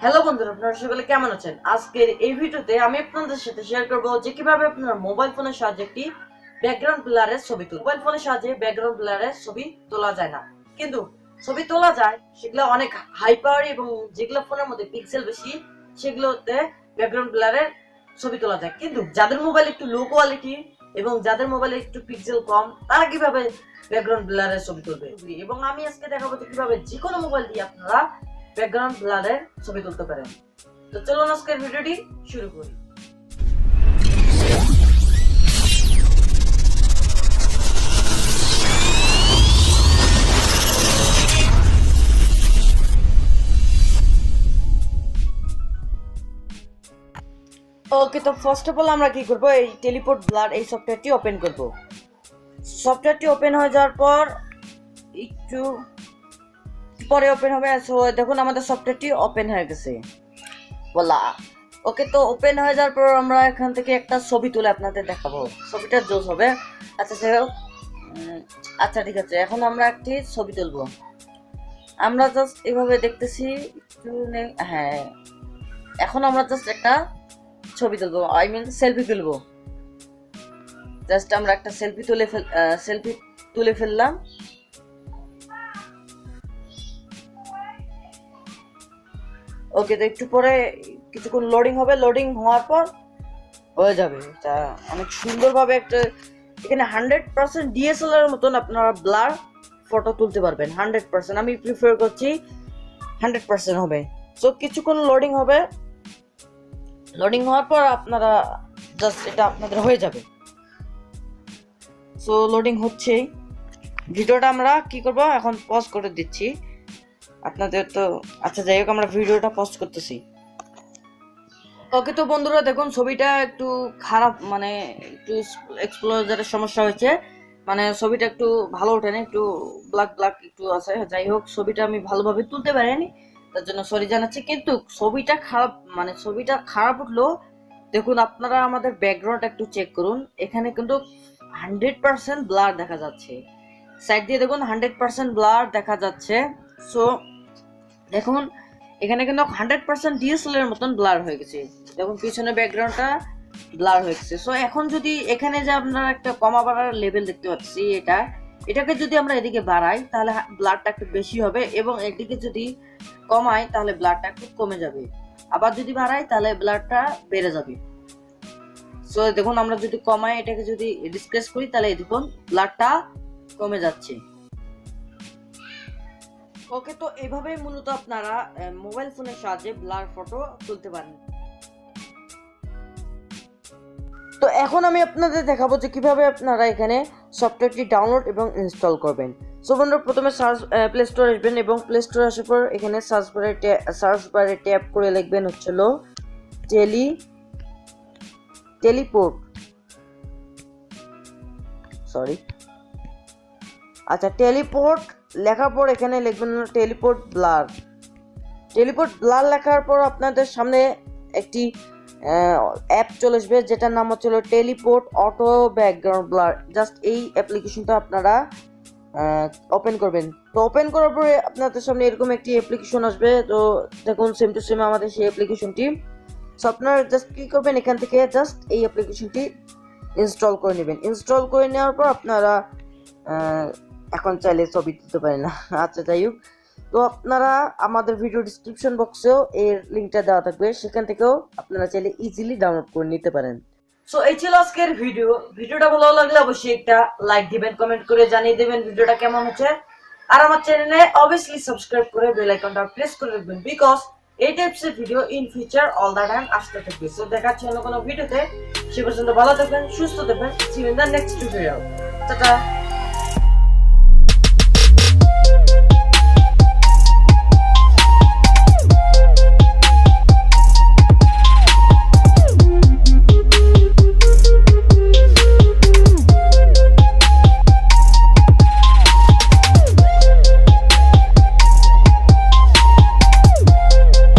Hello বন্ধুরা, আপনারা সকলে কেমন আছেন? আজকের এই ভিডিওতে আমি আপনাদের সাথে শেয়ার করব যে কিভাবে আপনারা মোবাইল ফোনের সাহায্যে একটি ব্যাকগ্রাউন্ড ব্লারের ছবি তুলবেন। মোবাইল ফোনের সাহায্যে ব্যাকগ্রাউন্ড ব্লারের ছবি তোলা যায় না, কিন্তু ছবি তোলা যায় সেগুলো অনেক হাই পাওয়ার এবং যেগুলো ফোনের মধ্যে পিক্সেল বেশি সেগুলোতে ব্যাকগ্রাউন্ড ব্লারের ছবি তোলা যায়। কিন্তু যাদের মোবাইল একটু লো কোয়ালিটি এবং যাদের মোবাইলে একটু পিক্সেল কম, তারা কিভাবে ব্যাকগ্রাউন্ড ব্লারের ছবি তুলবে। এবং আমি আজকে দেখাবো যে কিভাবে যে কোনো মোবাইল দিয়ে আপনারা ব্যাকগ্রাউন্ড ব্লারের ছবি তুলতে পারেন। তো চলুন আজকের ভিডিওটি শুরু করি। ওকে, তো ফার্স্ট অফ অল আমরা কি করব, এই টেলিপোর্ট ব্লার এই সফটওয়্যারটি ওপেন করব। সফটওয়্যারটি ওপেন হয়ে যাওয়ার পর একটু পরে ওপেন হবে। সো দেখুন আমাদের সফটওয়্যারটি ওপেন হয়ে গেছে। বলা ওকে, তো ওপেন হয়ে যাওয়ার পর আমরা এখান থেকে একটা ছবি তুলে আপনাদের দেখাবো। ছবিটা জোস হবে। আচ্ছা আচ্ছা ঠিক আছে, এখন আমরা একটি ছবি তুলবো। আমরা জাস্ট এভাবে দেখতেছি। হ্যাঁ, এখন আমরা জাস্ট একটা ছবি তুলবো, আই মিন সেলফি তুলবো। জাস্ট আমরা একটা সেলফি তুলে ফেললাম। ওকে, তো একটু পরে কিছুক্ষণ লোডিং হবে। লোডিং হওয়ার পর হয়ে যাবে। এটা অনেক সুন্দরভাবে একটা এখানে 100% ডিএসএলআর মতন আপনারা ব্লার ফটো তুলতে পারবেন। 100% আমি প্রিফার করছি 100% হবে। সো কিছুক্ষণ লোডিং হবে। লোডিং হওয়ার পর আপনারা জাস্ট এটা আপনাদের হয়ে যাবে। সো লোডিং হচ্ছে। ভিডিওটা আমরা কি করব, এখন পজ করে দিচ্ছি আপনাদের। তো আচ্ছা যাই হোক, আমরা ভিডিওটা পোস্ট করতেছি। ওকে, তো বন্ধুরা দেখুন ছবিটা একটু খারাপ, মানে একটু এক্সপ্লোজারের সমস্যা হয়েছে, মানে ছবিটা একটু ভালো ওঠেনি, একটু ব্ল্যাক একটু আছে। যাই হোক, ছবিটা আমি ভালোভাবে তুলতে পারিনি, তার জন্য সরি জানাচ্ছি। কিন্তু ছবিটা খারাপ, মানে ছবিটা খারাপ উঠলো। দেখুন আপনারা আমাদের ব্যাকগ্রাউন্ড একটু চেক করুন, এখানে কিন্তু 100% ব্লার দেখা যাচ্ছে। সাইড দিয়ে দেখুন 100% ব্লার দেখা যাচ্ছে। সো দেখুন এখানে কিন্তু 100% ডিএসএলআর এর মতন ব্লার হয়ে গেছে। দেখুন পিছনে ব্যাকগ্রাউন্ডটা ব্লার হয়ে গেছে। সো এখন যদি এখানে যে আপনারা একটা কমা বাড়ার লেভেল দেখতে পাচ্ছি, এটাকে যদি আমরা এদিকে বাড়াই তাহলে ব্লারটা একটু বেশি হবে, এবং এদিকে যদি কমাই তাহলে ব্লারটা একটু কমে যাবে। আবার যদি বাড়াই তাহলে ব্লারটা বেড়ে যাবে। সো দেখুন আমরা যদি কমাই, এটাকে যদি ডিসক্রিজ করি, তাহলে দেখুন ব্লারটা কমে যাচ্ছে। ওকে, তো এভাবেই মূলত আপনারা মোবাইল ফোনের সাহায্যে ব্লার ফটো তুলতে পারেন। তো এখন আমি আপনাদের দেখাবো যে কিভাবে আপনারা এখানে সফটওয়্যারটি ডাউনলোড এবং ইনস্টল করবেন। সো বন্ধুরা প্রথমে প্লে স্টোর আসবেন, এবং প্লে স্টোর আসার পর এখানে সার্চ বারে ট্যাপ করে লিখবেন হচ্ছিল টেলিপোর্ট। আচ্ছা, টেলিপোর্ট লেখার পর এখানে লিখবেন টেলিপোর্ট ব্লার। লেখার পর আপনাদের সামনে একটি অ্যাপ চলে আসবে, যেটার নাম হচ্ছিল teleport auto background blur. Just এই অ্যাপ্লিকেশনটা আপনারা ওপেন করবেন। তো ওপেন করার পরে আপনাদের সামনে এরকম একটি অ্যাপ্লিকেশন আসবে। তো দেখুন সেম টু সেম আমাদের সেই অ্যাপ্লিকেশনটি। সো আপনারা জাস্ট কি করবেন, এখান থেকে জাস্ট এই অ্যাপ্লিকেশনটি ইনস্টল করে নেবেন। ইনস্টল করে নেওয়ার পর আপনারা এখন চাইলে ছবি তুলতে পারেন না। আচ্ছা যাই হোক, তো আপনারা আমাদের ভিডিও ডিসক্রিপশন বক্সেও এর লিঙ্কটা দেওয়া থাকবে, সেখান থেকেও আপনারা চাইলে ইজিলি ডাউনলোড করে নিতে পারেন। সো এই ছিল আজকের ভিডিওটা ভালো লাগলে অবশ্যই একটা লাইক দিবেন, কমেন্ট করে জানিয়ে দিবেন ভিডিওটা কেমন হচ্ছে, আর আমার চ্যানেলে অবভিয়াসলি সাবস্ক্রাইব করে বেল আইকনটা প্রেস করে রাখবেন, বিকজ এই টাইপসের video in future all the time আসতে থাকবে। সো দেখাচ্ছি অন্য কোনো ভিডিওতে। সে পর্যন্ত ভালো থাকবেন, সুস্থ থাকবেন। See you in the next video. Tata.